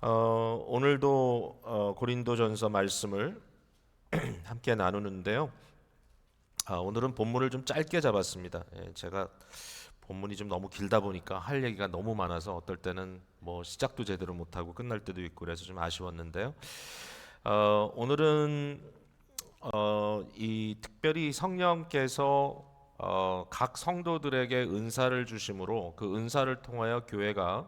오늘도 고린도전서 말씀을 함께 나누는데요. 오늘은 본문을 좀 짧게 잡았습니다. 제가 본문이 좀 너무 길다 보니까 할 얘기가 너무 많아서 어떨 때는 뭐 시작도 제대로 못하고 끝날 때도 있고 그래서 좀 아쉬웠는데요. 오늘은 이 특별히 성령께서 각 성도들에게 은사를 주심으로 그 은사를 통하여 교회가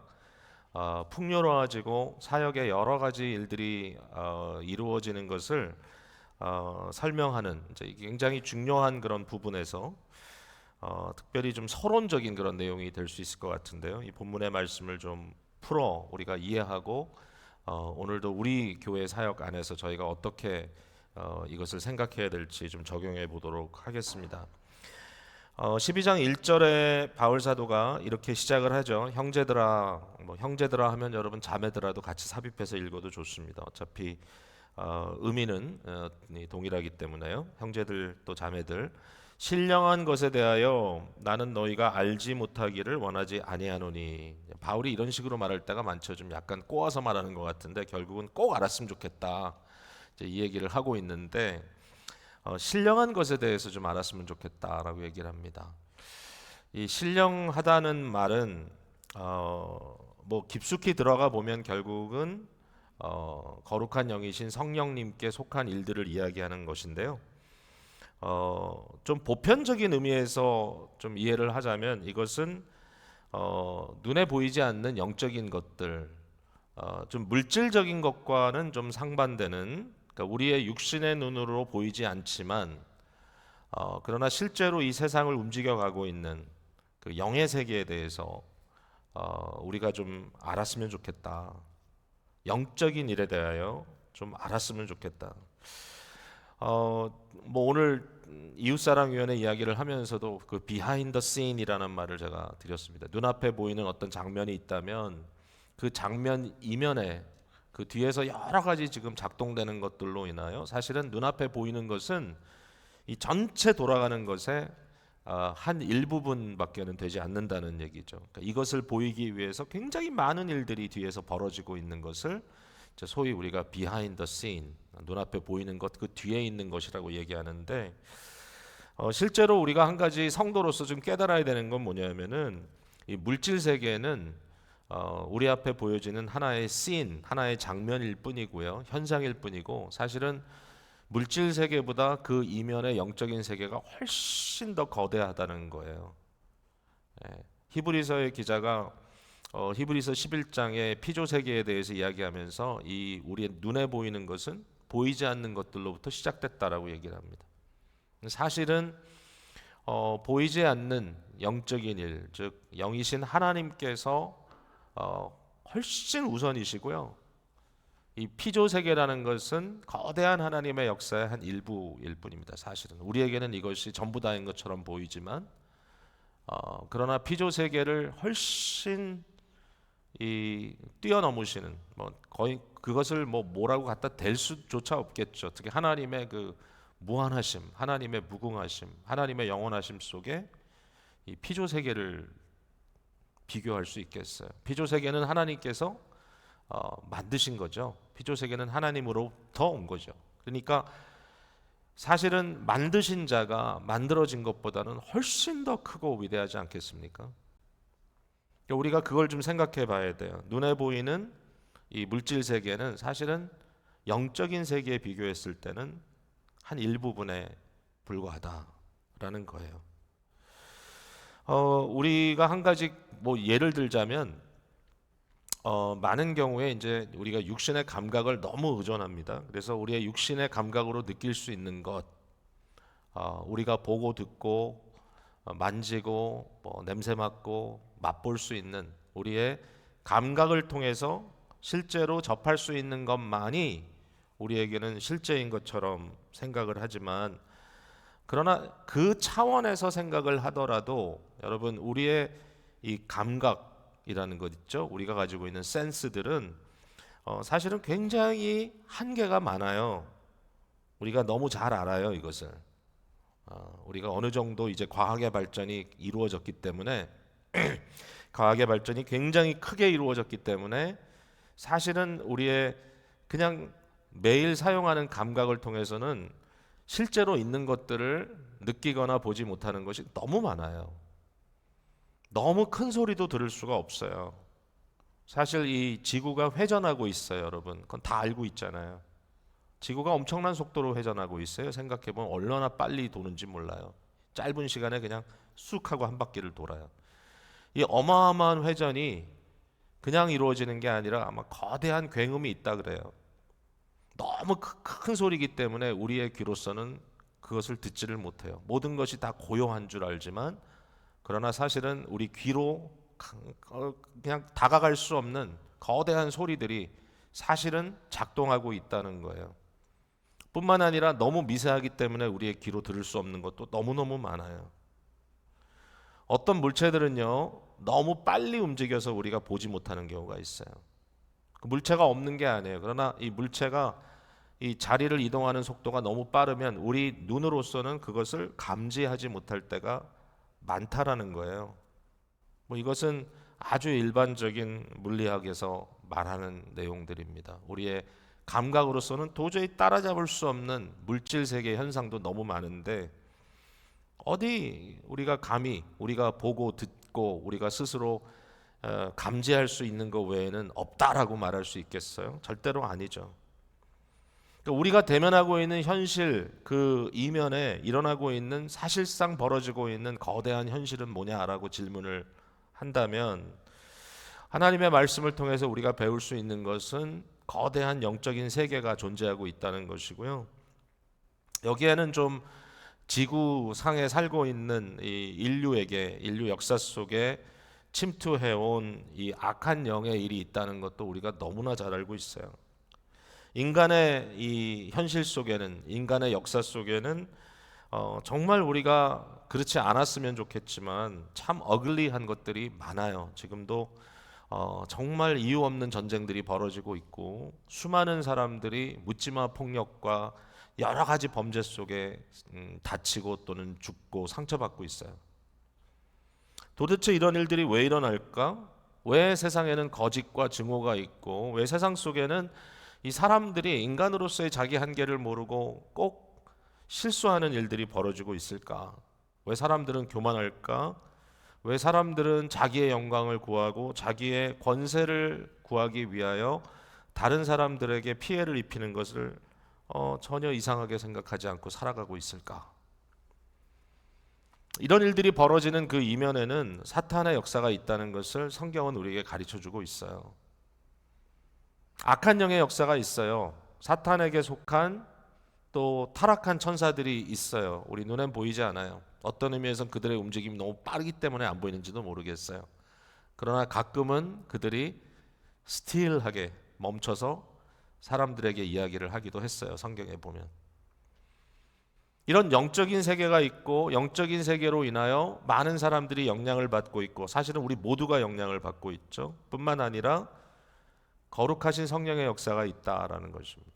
풍요로워지고 사역의 여러 가지 일들이 이루어지는 것을 설명하는 이제 굉장히 중요한 그런 부분에서 특별히 좀 서론적인 그런 내용이 될 수 있을 것 같은데요. 이 본문의 말씀을 좀 풀어 우리가 이해하고 오늘도 우리 교회 사역 안에서 저희가 어떻게 이것을 생각해야 될지 좀 적용해 보도록 하겠습니다. 12장 1절에 바울 사도가 이렇게 시작을 하죠. 형제들아, 뭐 형제들아 하면 여러분 자매들아도 같이 삽입해서 읽어도 좋습니다. 어차피 의미는 동일하기 때문에요. 형제들 또 자매들, 신령한 것에 대하여 나는 너희가 알지 못하기를 원하지 아니하노니. 바울이 이런 식으로 말할 때가 많죠. 좀 약간 꼬아서 말하는 것 같은데 결국은 꼭 알았으면 좋겠다. 이제 이 얘기를 하고 있는데 신령한 것에 대해서 좀 알았으면 좋겠다라고 얘기를 합니다. 이 신령하다는 말은 뭐 깊숙이 들어가 보면 결국은 거룩한 영이신 성령님께 속한 일들을 이야기하는 것인데요. 좀 보편적인 의미에서 좀 이해를 하자면 이것은 눈에 보이지 않는 영적인 것들, 좀 물질적인 것과는 좀 상반되는, 그러니까 우리의 육신의 눈으로 보이지 않지만 그러나 실제로 이 세상을 움직여가고 있는 그 영의 세계에 대해서 우리가 좀 알았으면 좋겠다. 영적인 일에 대하여 좀 알았으면 좋겠다. 뭐 오늘 이웃사랑위원회 이야기를 하면서도 그 비하인드 씬이라는 말을 제가 드렸습니다. 눈앞에 보이는 어떤 장면이 있다면 그 장면 이면에 그 뒤에서 여러 가지 지금 작동되는 것들로 인하여 사실은 눈앞에 보이는 것은 이 전체 돌아가는 것의 한 일부분밖에는 되지 않는다는 얘기죠. 그러니까 이것을 보이기 위해서 굉장히 많은 일들이 뒤에서 벌어지고 있는 것을 소위 우리가 behind the scene, 눈앞에 보이는 것, 그 뒤에 있는 것이라고 얘기하는데 실제로 우리가 한 가지 성도로서 좀 깨달아야 되는 건 뭐냐면은 이 물질 세계는 우리 앞에 보여지는 하나의 씬, 하나의 장면일 뿐이고요, 현상일 뿐이고 사실은 물질 세계보다 그 이면의 영적인 세계가 훨씬 더 거대하다는 거예요. 히브리서의 기자가 히브리서 11장의 피조 세계에 대해서 이야기하면서 이 우리의 눈에 보이는 것은 보이지 않는 것들로부터 시작됐다라고 얘기를 합니다. 사실은 보이지 않는 영적인 일, 즉 영이신 하나님께서 훨씬 우선이시고요. 이 피조 세계라는 것은 거대한 하나님의 역사의 한 일부일 뿐입니다. 사실은 우리에게는 이것이 전부 다인 것처럼 보이지만 그러나 피조 세계를 훨씬 뛰어넘으시는, 뭐 거의 그것을 뭐라고 갖다 댈 수조차 없겠죠. 특히 하나님의 그 무한하심, 하나님의 무궁하심, 하나님의 영원하심 속에 이 피조 세계를 비교할 수 있겠어요. 피조 세계는 하나님께서 만드신 거죠. 피조 세계는 하나님으로부터 온 거죠. 그러니까 사실은 만드신 자가 만들어진 것보다는 훨씬 더 크고 위대하지 않겠습니까? 우리가 그걸 좀 생각해 봐야 돼요. 눈에 보이는 이 물질 세계는 사실은 영적인 세계에 비교했을 때는 한 일부분에 불과하다라는 거예요. 우리가 한 가지 뭐 예를 들자면 많은 경우에 이제 우리가 육신의 감각을 너무 의존합니다. 그래서 우리의 육신의 감각으로 느낄 수 있는 것, 우리가 보고 듣고 만지고 뭐 냄새 맡고 맛볼 수 있는 우리의 감각을 통해서 실제로 접할 수 있는 것만이 우리에게는 실제인 것처럼 생각을 하지만 그러나 그 차원에서 생각을 하더라도 여러분 우리의 이 감각이라는 것 있죠. 우리가 가지고 있는 센스들은 사실은 굉장히 한계가 많아요. 우리가 너무 잘 알아요, 이것을. 우리가 어느 정도 이제 과학의 발전이 이루어졌기 때문에 과학의 발전이 굉장히 크게 이루어졌기 때문에 사실은 우리의 그냥 매일 사용하는 감각을 통해서는 실제로 있는 것들을 느끼거나 보지 못하는 것이 너무 많아요. 너무 큰 소리도 들을 수가 없어요. 사실 이 지구가 회전하고 있어요, 여러분. 그건 다 알고 있잖아요. 지구가 엄청난 속도로 회전하고 있어요. 생각해보면 얼마나 빨리 도는지 몰라요. 짧은 시간에 그냥 쑥 하고 한 바퀴를 돌아요. 이 어마어마한 회전이 그냥 이루어지는 게 아니라 아마 거대한 굉음이 있다 그래요. 너무 큰 소리이기 때문에 우리의 귀로서는 그것을 듣지를 못해요. 모든 것이 다 고요한 줄 알지만, 그러나 사실은 우리 귀로 그냥 다가갈 수 없는 거대한 소리들이 사실은 작동하고 있다는 거예요. 뿐만 아니라 너무 미세하기 때문에 우리의 귀로 들을 수 없는 것도 너무너무 많아요. 어떤 물체들은요, 너무 빨리 움직여서 우리가 보지 못하는 경우가 있어요. 그 물체가 없는 게 아니에요. 그러나 이 물체가 이 자리를 이동하는 속도가 너무 빠르면 우리 눈으로서는 그것을 감지하지 못할 때가 많다라는 거예요. 뭐 이것은 아주 일반적인 물리학에서 말하는 내용들입니다. 우리의 감각으로서는 도저히 따라잡을 수 없는 물질 세계 현상도 너무 많은데, 어디 우리가 감히 우리가 보고 듣고 우리가 스스로 감지할 수 있는 것 외에는 없다라고 말할 수 있겠어요? 절대로 아니죠. 그러니까 우리가 대면하고 있는 현실 그 이면에 일어나고 있는 사실상 벌어지고 있는 거대한 현실은 뭐냐라고 질문을 한다면, 하나님의 말씀을 통해서 우리가 배울 수 있는 것은 거대한 영적인 세계가 존재하고 있다는 것이고요. 여기에는 좀 지구상에 살고 있는 이 인류 역사 속에 침투해온 이 악한 영의 일이 있다는 것도 우리가 너무나 잘 알고 있어요. 인간의 이 현실 속에는, 인간의 역사 속에는 정말 우리가 그렇지 않았으면 좋겠지만 참 어글리한 것들이 많아요. 지금도 정말 이유 없는 전쟁들이 벌어지고 있고, 수많은 사람들이 묻지마 폭력과 여러 가지 범죄 속에 다치고 또는 죽고 상처받고 있어요. 도대체 이런 일들이 왜 일어날까? 왜 세상에는 거짓과 증오가 있고, 왜 세상 속에는 이 사람들이 인간으로서의 자기 한계를 모르고 꼭 실수하는 일들이 벌어지고 있을까? 왜 사람들은 교만할까? 왜 사람들은 자기의 영광을 구하고 자기의 권세를 구하기 위하여 다른 사람들에게 피해를 입히는 것을 전혀 이상하게 생각하지 않고 살아가고 있을까? 이런 일들이 벌어지는 그 이면에는 사탄의 역사가 있다는 것을 성경은 우리에게 가르쳐주고 있어요. 악한 영의 역사가 있어요. 사탄에게 속한 또 타락한 천사들이 있어요. 우리 눈엔 보이지 않아요. 어떤 의미에서는 그들의 움직임이 너무 빠르기 때문에 안 보이는지도 모르겠어요. 그러나 가끔은 그들이 스틸하게 멈춰서 사람들에게 이야기를 하기도 했어요. 성경에 보면. 이런 영적인 세계가 있고, 영적인 세계로 인하여 많은 사람들이 영향을 받고 있고, 사실은 우리 모두가 영향을 받고 있죠. 뿐만 아니라 거룩하신 성령의 역사가 있다라는 것입니다.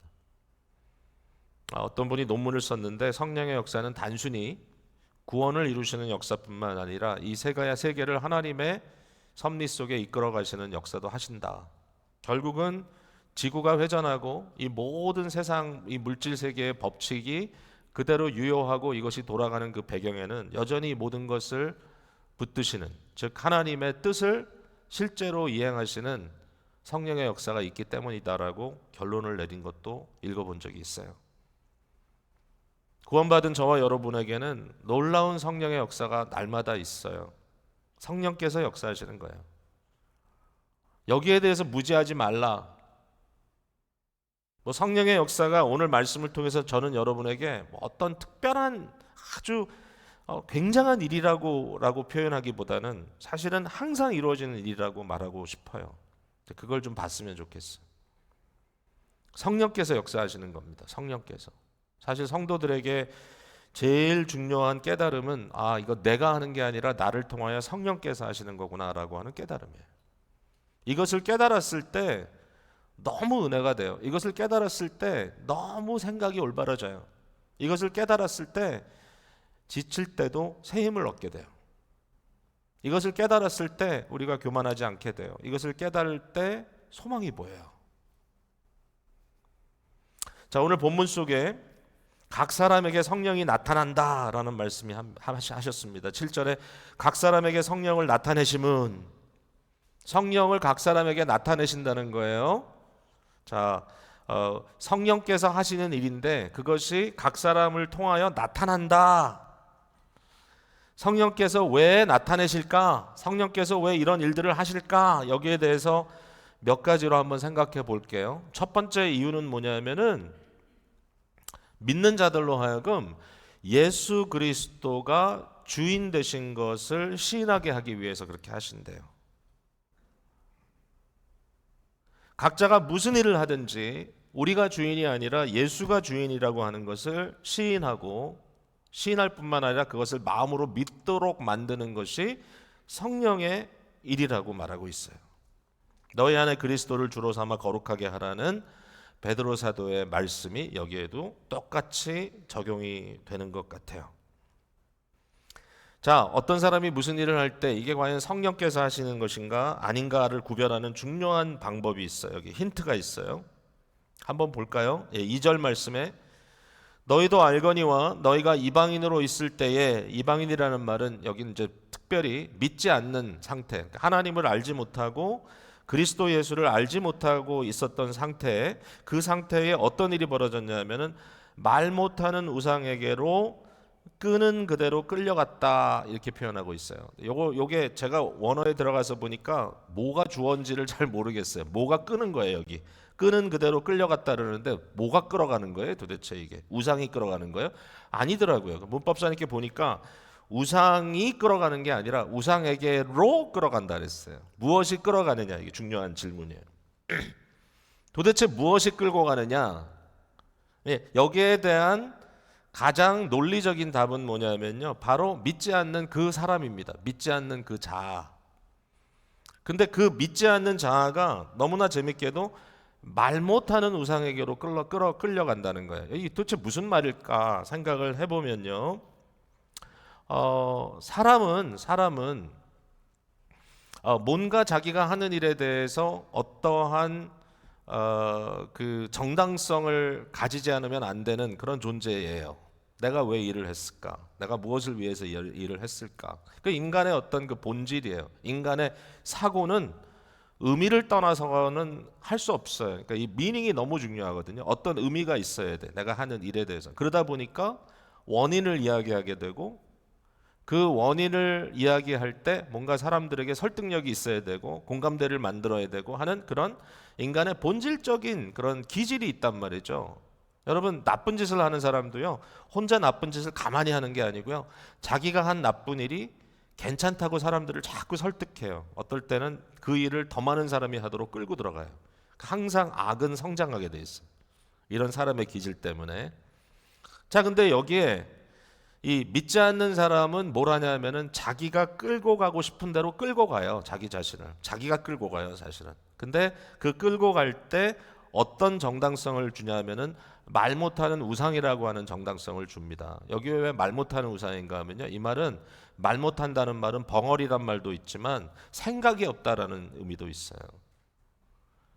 어떤 분이 논문을 썼는데, 성령의 역사는 단순히 구원을 이루시는 역사뿐만 아니라 이 세계를 하나님의 섭리 속에 이끌어 가시는 역사도 하신다. 결국은 지구가 회전하고 이 모든 세상, 이 물질 세계의 법칙이 그대로 유효하고 이것이 돌아가는 그 배경에는 여전히 모든 것을 붙드시는, 즉 하나님의 뜻을 실제로 이행하시는 성령의 역사가 있기 때문이다라고 결론을 내린 것도 읽어본 적이 있어요. 구원받은 저와 여러분에게는 놀라운 성령의 역사가 날마다 있어요. 성령께서 역사하시는 거예요. 여기에 대해서 무지하지 말라. 성령의 역사가 오늘 말씀을 통해서 저는 여러분에게 어떤 특별한 아주 굉장한 일이라고 표현하기보다는 사실은 항상 이루어지는 일이라고 말하고 싶어요. 그걸 좀 봤으면 좋겠어요. 성령께서 역사하시는 겁니다. 성령께서. 사실 성도들에게 제일 중요한 깨달음은 이거 내가 하는 게 아니라 나를 통하여 성령께서 하시는 거구나라고 하는 깨달음이에요. 이것을 깨달았을 때 너무 은혜가 돼요. 이것을 깨달았을 때 너무 생각이 올바라져요. 이것을 깨달았을 때 지칠 때도 새 힘을 얻게 돼요. 이것을 깨달았을 때 우리가 교만하지 않게 돼요. 이것을 깨달을 때 소망이 보여요. 자, 오늘 본문 속에 각 사람에게 성령이 나타난다라는 말씀이 하셨습니다. 7절에 각 사람에게 성령을 나타내심은, 성령을 각 사람에게 나타내신다는 거예요. 자, 성령께서 하시는 일인데 그것이 각 사람을 통하여 나타난다. 성령께서 왜 나타내실까? 성령께서 왜 이런 일들을 하실까? 여기에 대해서 몇 가지로 한번 생각해 볼게요. 첫 번째 이유는 뭐냐면은 믿는 자들로 하여금 예수 그리스도가 주인 되신 것을 시인하게 하기 위해서 그렇게 하신대요. 각자가 무슨 일을 하든지 우리가 주인이 아니라 예수가 주인이라고 하는 것을 시인하고, 시인할 뿐만 아니라 그것을 마음으로 믿도록 만드는 것이 성령의 일이라고 말하고 있어요. 너희 안에 그리스도를 주로 삼아 거룩하게 하라는 베드로 사도의 말씀이 여기에도 똑같이 적용이 되는 것 같아요. 자, 어떤 사람이 무슨 일을 할 때 이게 과연 성령께서 하시는 것인가 아닌가를 구별하는 중요한 방법이 있어요. 여기 힌트가 있어요. 한번 볼까요? 2절 말씀에 너희도 알거니와 너희가 이방인으로 있을 때에, 이방인이라는 말은 여기 이제 특별히 믿지 않는 상태, 하나님을 알지 못하고 그리스도 예수를 알지 못하고 있었던 상태에, 그 상태에 어떤 일이 벌어졌냐면은 말 못하는 우상에게로 끄는 그대로 끌려갔다, 이렇게 표현하고 있어요. 요게 제가 원어에 들어가서 보니까 뭐가 주어인지를 잘 모르겠어요. 뭐가 끄는 거예요. 여기 끄는 그대로 끌려갔다 그러는데 뭐가 끌어가는 거예요 도대체? 이게 우상이 끌어가는 거예요? 아니더라고요. 문법사님께 보니까 우상이 끌어가는 게 아니라 우상에게로 끌어간다 그랬어요. 무엇이 끌어가느냐, 이게 중요한 질문이에요. 도대체 무엇이 끌고 가느냐? 여기에 대한 가장 논리적인 답은 뭐냐면요, 바로 믿지 않는 그 사람입니다. 믿지 않는 그 자아. 근데 그 믿지 않는 자아가 너무나 재밌게도 말 못하는 우상에게로 끌려간다는 거예요. 이게 도대체 무슨 말일까 생각을 해보면요, 사람은 뭔가 자기가 하는 일에 대해서 어떠한 그 정당성을 가지지 않으면 안 되는 그런 존재예요. 내가 왜 일을 했을까? 내가 무엇을 위해서 일을 했을까? 그 인간의 어떤 그 본질이에요. 인간의 사고는 의미를 떠나서는 할 수 없어요. 그러니까 이 미닝이 너무 중요하거든요. 어떤 의미가 있어야 돼, 내가 하는 일에 대해서. 그러다 보니까 원인을 이야기하게 되고, 그 원인을 이야기할 때 뭔가 사람들에게 설득력이 있어야 되고 공감대를 만들어야 되고 하는 그런 인간의 본질적인 그런 기질이 있단 말이죠. 여러분, 나쁜 짓을 하는 사람도요, 혼자 나쁜 짓을 가만히 하는 게 아니고요, 자기가 한 나쁜 일이 괜찮다고 사람들을 자꾸 설득해요. 어떨 때는 그 일을 더 많은 사람이 하도록 끌고 들어가요. 항상 악은 성장하게 돼 있어요. 이런 사람의 기질 때문에. 자, 근데 여기에 이 믿지 않는 사람은 뭘 하냐면은 자기가 끌고 가고 싶은 대로 끌고 가요. 자기 자신을. 자기가 끌고 가요, 사실은. 근데 그 끌고 갈 때 어떤 정당성을 주냐면은 말 못하는 우상이라고 하는 정당성을 줍니다. 여기 왜 말 못하는 우상인가 하면요, 이 말은 말 못한다는 말은 벙어리란 말도 있지만 생각이 없다라는 의미도 있어요.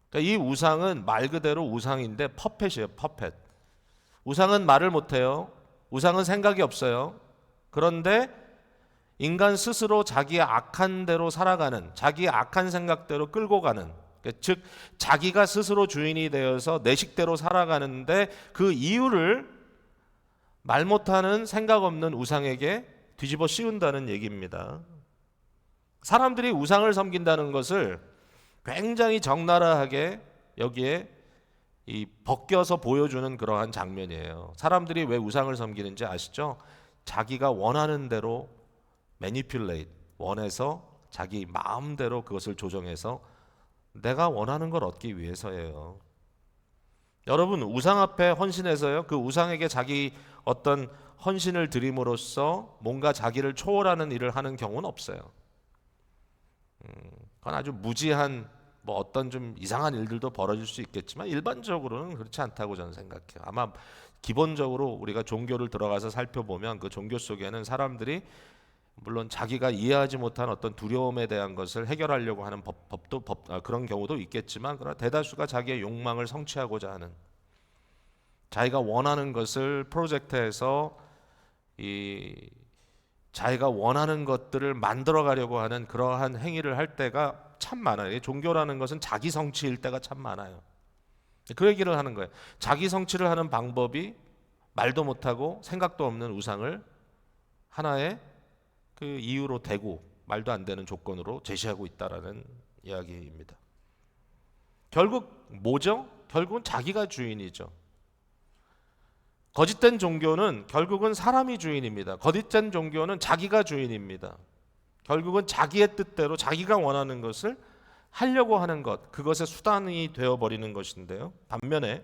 그러니까 이 우상은 말 그대로 우상인데 퍼펫이에요, 퍼펫. 우상은 말을 못해요. 우상은 생각이 없어요. 그런데 인간 스스로 자기의 악한 대로 살아가는, 자기의 악한 생각대로 끌고 가는, 즉 자기가 스스로 주인이 되어서 내 식대로 살아가는데 그 이유를 말 못하는 생각 없는 우상에게 뒤집어 씌운다는 얘기입니다. 사람들이 우상을 섬긴다는 것을 굉장히 적나라하게 여기에 이 벗겨서 보여주는 그러한 장면이에요. 사람들이 왜 우상을 섬기는지 아시죠? 자기가 원하는 대로 매니퓰레이트, 원해서 자기 마음대로 그것을 조정해서 내가 원하는 걸 얻기 위해서예요. 여러분, 우상 앞에 헌신해서요, 그 우상에게 자기 어떤 헌신을 드림으로써 뭔가 자기를 초월하는 일을 하는 경우는 없어요. 그건 아주 무지한 뭐 어떤 좀 이상한 일들도 벌어질 수 있겠지만 일반적으로는 그렇지 않다고 저는 생각해요. 아마 기본적으로 우리가 종교를 들어가서 살펴보면 그 종교 속에는 사람들이 물론 자기가 이해하지 못한 어떤 두려움에 대한 것을 해결하려고 하는 그런 경우도 있겠지만, 그러나 대다수가 자기의 욕망을 성취하고자 하는, 자기가 원하는 것을 프로젝트해서 자기가 원하는 것들을 만들어 가려고 하는 그러한 행위를 할 때가 참 많아요. 종교라는 것은 자기 성취일 때가 참 많아요. 그 얘기를 하는 거예요. 자기 성취를 하는 방법이 말도 못하고 생각도 없는 우상을 하나의 그 이유로 대고 말도 안 되는 조건으로 제시하고 있다라는 이야기입니다. 결국 뭐죠? 결국은 자기가 주인이죠. 거짓된 종교는 결국은 사람이 주인입니다. 거짓된 종교는 자기가 주인입니다. 결국은 자기의 뜻대로 자기가 원하는 것을 하려고 하는 것, 그것의 수단이 되어버리는 것인데요. 반면에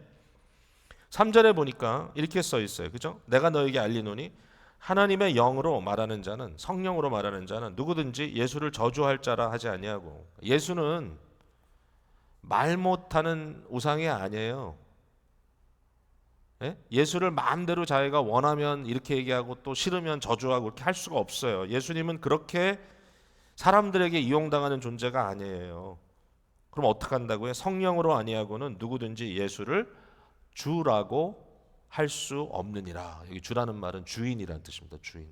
3절에 보니까 이렇게 써 있어요. 그죠? 내가 너에게 알리노니 하나님의 영으로 말하는 자는, 성령으로 말하는 자는 누구든지 예수를 저주할 자라 하지 아니하고, 예수는 말 못하는 우상이 아니에요. 예수를 마음대로 자기가 원하면 이렇게 얘기하고 또 싫으면 저주하고 이렇게 할 수가 없어요. 예수님은 그렇게 사람들에게 이용당하는 존재가 아니에요. 그럼 어떻게 한다고요? 성령으로 아니하고는 누구든지 예수를 주라고 할 수 없느니라. 여기 주라는 말은 주인이라는 뜻입니다. 주인.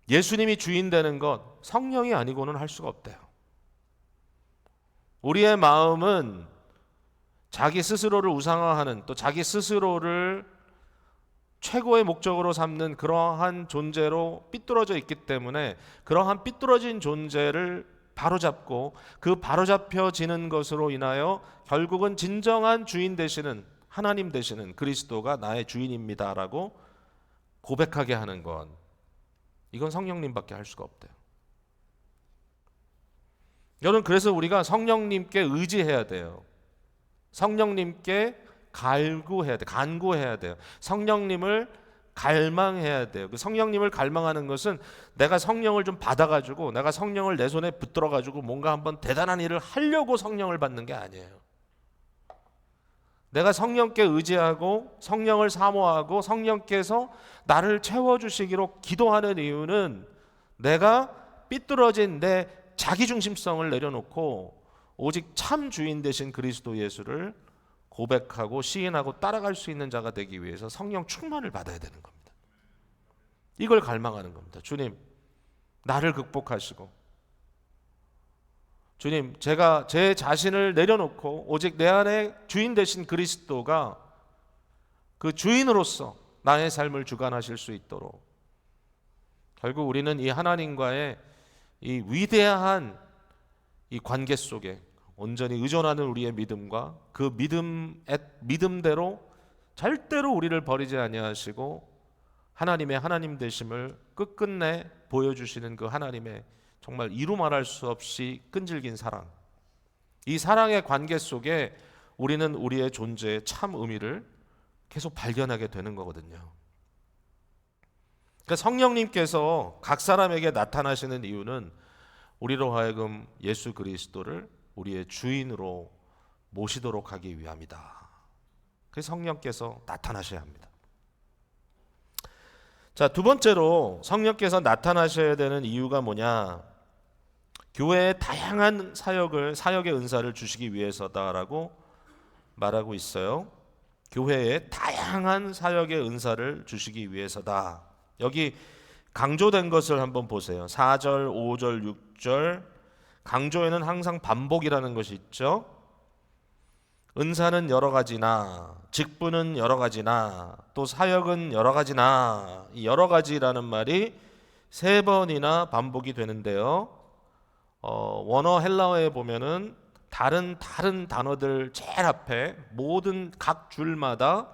예수님이 주인 되는 것, 성령이 아니고는 할 수가 없대요. 우리의 마음은 자기 스스로를 우상화하는, 또 자기 스스로를 최고의 목적으로 삼는 그러한 존재로 삐뚤어져 있기 때문에, 그러한 삐뚤어진 존재를 바로잡고 그 바로잡혀지는 것으로 인하여 결국은 진정한 주인 되시는, 하나님 되시는 그리스도가 나의 주인입니다라고 고백하게 하는 건, 이건 성령님밖에 할 수가 없대요. 여러분, 그래서 우리가 성령님께 의지해야 돼요. 성령님께 간구해야 돼요. 성령님을 갈망해야 돼요. 그 성령님을 갈망하는 것은 내가 성령을 좀 받아가지고, 내가 성령을 내 손에 붙들어가지고 뭔가 한번 대단한 일을 하려고 성령을 받는 게 아니에요. 내가 성령께 의지하고 성령을 사모하고 성령께서 나를 채워주시기로 기도하는 이유는, 내가 삐뚤어진 내 자기중심성을 내려놓고 오직 참 주인 되신 그리스도 예수를 고백하고 시인하고 따라갈 수 있는 자가 되기 위해서 성령 충만을 받아야 되는 겁니다. 이걸 갈망하는 겁니다. 주님, 나를 극복하시고, 주님, 제가 제 자신을 내려놓고 오직 내 안에 주인 되신 그리스도가 그 주인으로서 나의 삶을 주관하실 수 있도록, 결국 우리는 이 하나님과의 이 위대한 이 관계 속에 온전히 의존하는 우리의 믿음과 그 믿음대로 절대로 우리를 버리지 아니하시고 하나님의 하나님 되심을 끝끝내 보여주시는 그 하나님의 정말 이루 말할 수 없이 끈질긴 사랑, 이 사랑의 관계 속에 우리는 우리의 존재의 참 의미를 계속 발견하게 되는 거거든요. 그러니까 성령님께서 각 사람에게 나타나시는 이유는 우리로 하여금 예수 그리스도를 우리의 주인으로 모시도록 하기 위함이다. 그래서 성령께서 나타나셔야 합니다. 자, 두 번째로 성령께서 나타나셔야 되는 이유가 뭐냐? 교회에 다양한 사역의 은사를 주시기 위해서다라고 말하고 있어요. 교회에 다양한 사역의 은사를 주시기 위해서다. 여기 강조된 것을 한번 보세요. 4절, 5절, 6절. 강조에는 항상 반복이라는 것이 있죠. 은사는 여러 가지나, 직분은 여러 가지나, 또 사역은 여러 가지나, 이 여러 가지라는 말이 3번이나 반복이 되는데요. 원어 헬라어에 보면은 다른 단어들 제일 앞에 모든 각 줄마다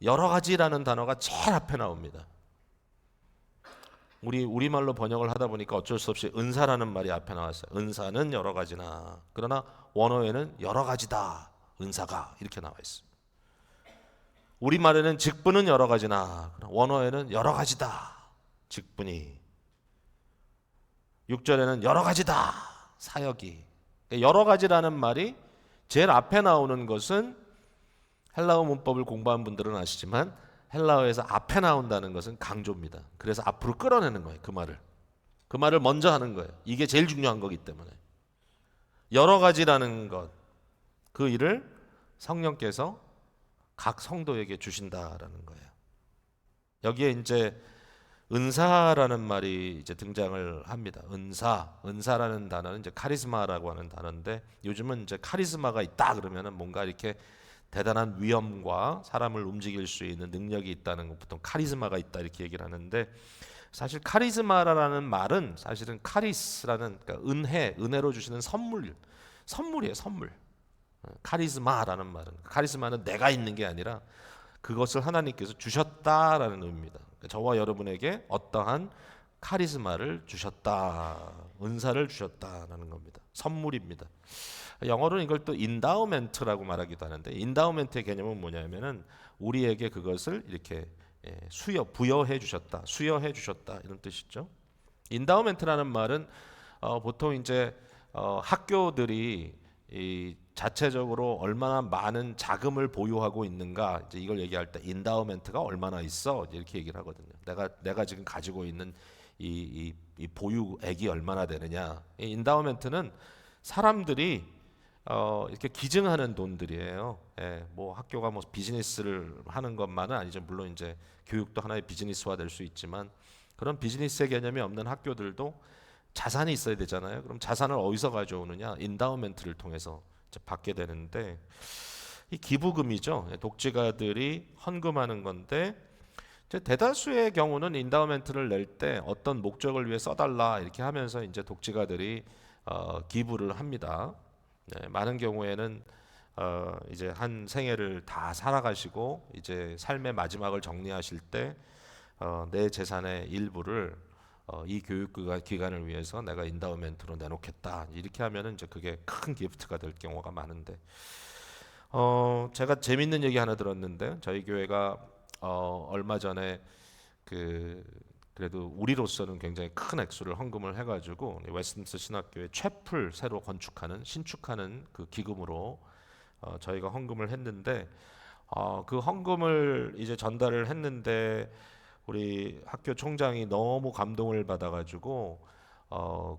여러 가지라는 단어가 제일 앞에 나옵니다. 우리말로 번역을 하다 보니까 어쩔 수 없이 은사라는 말이 앞에 나왔어요. 은사는 여러 가지나, 그러나 원어에는 여러 가지다, 은사가 이렇게 나와 있습니다. 우리말에는 직분은 여러 가지나, 원어에는 여러 가지다, 직분이. 6절에는 여러 가지다, 사역이. 여러 가지라는 말이 제일 앞에 나오는 것은 헬라어 문법을 공부한 분들은 아시지만 헬라어에서 앞에 나온다는 것은 강조입니다. 그래서 앞으로 끌어내는 거예요. 그 말을 먼저 하는 거예요. 이게 제일 중요한 거기 때문에. 여러 가지라는 것, 그 일을 성령께서 각 성도에게 주신다라는 거예요. 여기에 이제 은사라는 말이 이제 등장을 합니다. 은사라는 단어는 이제 카리스마라고 하는 단어인데, 요즘은 이제 카리스마가 있다 그러면은 뭔가 이렇게 대단한 위엄과 사람을 움직일 수 있는 능력이 있다는 것, 보통 카리스마가 있다 이렇게 얘기를 하는데, 사실 카리스마라는 말은 사실은 카리스라는, 그러니까 은혜로 주시는 선물이에요, 선물. 카리스마라는 말은, 카리스마는 내가 있는 게 아니라 그것을 하나님께서 주셨다라는 의미입니다. 그러니까 저와 여러분에게 어떠한 카리스마를 주셨다, 은사를 주셨다라는 겁니다. 선물입니다. 영어로는 이걸 또 인다우멘트라고 말하기도 하는데, 인다우멘트의 개념은 뭐냐면은 우리에게 그것을 이렇게 부여해 주셨다, 수여해 주셨다, 이런 뜻이죠. 인다우멘트라는 말은 보통 이제 학교들이 이 자체적으로 얼마나 많은 자금을 보유하고 있는가, 이제 이걸 얘기할 때 인다우멘트가 얼마나 있어 이렇게 얘기를 하거든요. 내가 지금 가지고 있는 이 보유액이 얼마나 되느냐. 이 인다우멘트는 사람들이 이렇게 기증하는 돈들이에요. 예, 뭐 학교가 뭐 비즈니스를 하는 것만은 아니죠. 물론 이제 교육도 하나의 비즈니스화 될 수 있지만, 그런 비즈니스의 개념이 없는 학교들도 자산이 있어야 되잖아요. 그럼 자산을 어디서 가져오느냐? 인다우멘트를 통해서 이제 받게 되는데, 이 기부금이죠. 독지가들이 헌금하는 건데, 이제 대다수의 경우는 인다우멘트를 낼 때 어떤 목적을 위해 써달라 이렇게 하면서 이제 독지가들이 기부를 합니다. 네, 많은 경우에는 이제 한 생애를 다 살아가시고 이제 삶의 마지막을 정리하실 때 내 재산의 일부를 이 교육 기간을 위해서 내가 인다우멘트로 내놓겠다 이렇게 하면은 이제 그게 큰 기프트가 될 경우가 많은데, 제가 재밌는 얘기 하나 들었는데, 저희 교회가 얼마 전에 그래도 우리로서는 굉장히 큰 액수를 헌금을 해가지고 웨스트민스터 신학교에 채플 새로 신축하는 그 기금으로 저희가 헌금을 했는데, 그 헌금을 이제 전달을 했는데 우리 학교 총장이 너무 감동을 받아가지고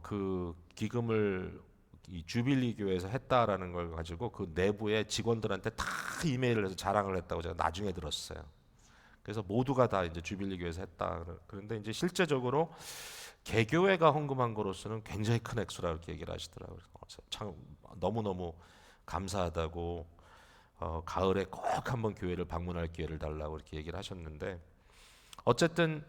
그 기금을 이 주빌리 교회에서 했다라는 걸 가지고 그 내부의 직원들한테 다 이메일을 해서 자랑을 했다고 제가 나중에 들었어요. 그래서 모두가 다 이제 주빌리 교회에서 했다. 그런데 이제 실제적으로 개교회가 헌금한 거로서는 굉장히 큰 액수라고 이렇게 얘기를 하시더라고요. 그래서 참 너무너무 감사하다고, 가을에 꼭 한번 교회를 방문할 기회를 달라고 이렇게 얘기를 하셨는데, 어쨌든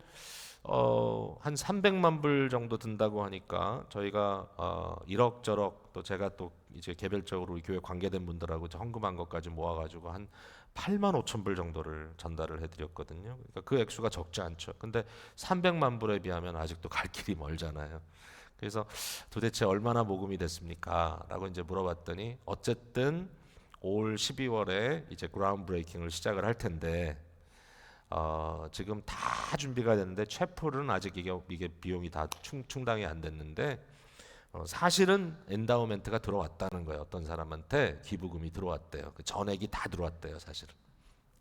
한 300만 불 정도 든다고 하니까 저희가 이럭저럭, 또 제가 또 이제 개별적으로 우리 교회 관계된 분들하고 헌금한 것까지 모아가지고 한 8만 5천 불 정도를 전달을 해드렸거든요. 그러니까 그 액수가 적지 않죠. 근데 300만 불에 비하면 아직도 갈 길이 멀잖아요. 그래서 도대체 얼마나 모금이 됐습니까? 라고 이제 물어봤더니, 어쨌든 올 12월에 이제 그라운드 브레이킹을 시작을 할 텐데 지금 다 준비가 됐는데 채플은 아직 이게 비용이 다 충당이 안 됐는데, 사실은 엔다우멘트가 들어왔다는 거예요. 어떤 사람한테 기부금이 들어왔대요. 그 전액이 다 들어왔대요. 사실은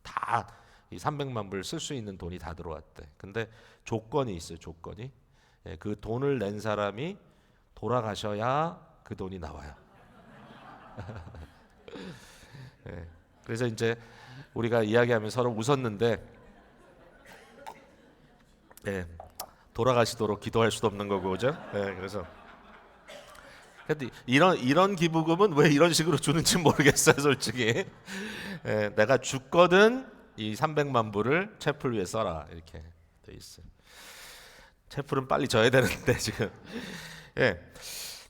다 이 300만 불 쓸 수 있는 돈이 다 들어왔대. 근데 조건이 있어요. 조건이. 예, 그 돈을 낸 사람이 돌아가셔야 그 돈이 나와요. 예, 그래서 이제 우리가 이야기하면서 서로 웃었는데, 예, 돌아가시도록 기도할 수도 없는 거고, 그죠? 예, 그래서 근데 이런 기부금은 왜 이런 식으로 주는지 모르겠어요, 솔직히. 예, 내가 죽거든 이 300만 불을 채플 위에 써라 이렇게 돼 있어요. 채플은 빨리 져야 되는데 지금. 예,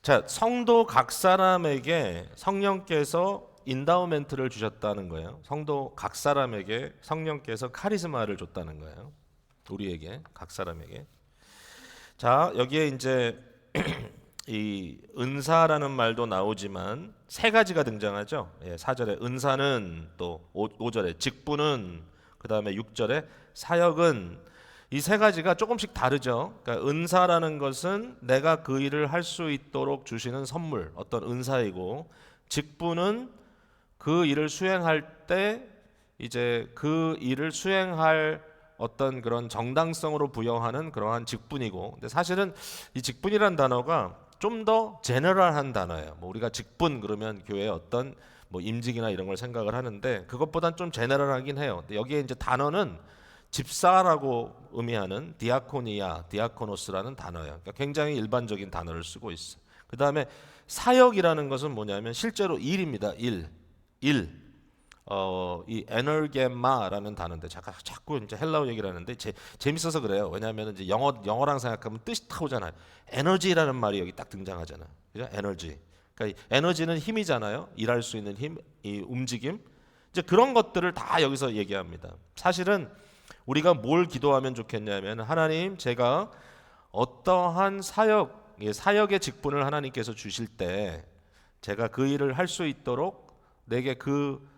자, 성도 각 사람에게 성령께서 인다우멘트를 주셨다는 거예요. 성도 각 사람에게 성령께서 카리스마를 줬다는 거예요. 우리에게, 각 사람에게. 자, 여기에 이제 이 은사라는 말도 나오지만 세 가지가 등장하죠. 예, 4절에 은사는, 또 5절에 직분은, 그 다음에 6절에 사역은, 이 세 가지가 조금씩 다르죠. 그러니까 은사라는 것은 내가 그 일을 할 수 있도록 주시는 선물, 어떤 은사이고, 직분은 그 일을 수행할 때 이제 그 일을 수행할 어떤 그런 정당성으로 부여하는 그러한 직분이고, 근데 사실은 이 직분이란 단어가 좀 더 제너럴한 단어예요. 뭐 우리가 직분 그러면 교회의 어떤 뭐 임직이나 이런 걸 생각을 하는데 그것보단 좀 제너럴하긴 해요. 근데 여기에 이제 단어는 집사라고 의미하는 디아코니아, 디아코노스라는 단어예요. 그러니까 굉장히 일반적인 단어를 쓰고 있어요. 그 다음에 사역이라는 것은 뭐냐면 실제로 일입니다. 일. 이 에너게마라는 단어인데 자꾸 이제 헬라어 얘기를 하는데 재밌어서 그래요. 왜냐하면 이제 영어랑 생각하면 뜻이 타오잖아요. 에너지라는 말이 여기 딱 등장하잖아요. 그죠? 에너지. 그러니까 이 에너지는 힘이잖아요. 일할 수 있는 힘, 이 움직임. 이제 그런 것들을 다 여기서 얘기합니다. 사실은 우리가 뭘 기도하면 좋겠냐면 하나님, 제가 어떠한 사역의 직분을 하나님께서 주실 때 제가 그 일을 할 수 있도록 내게 그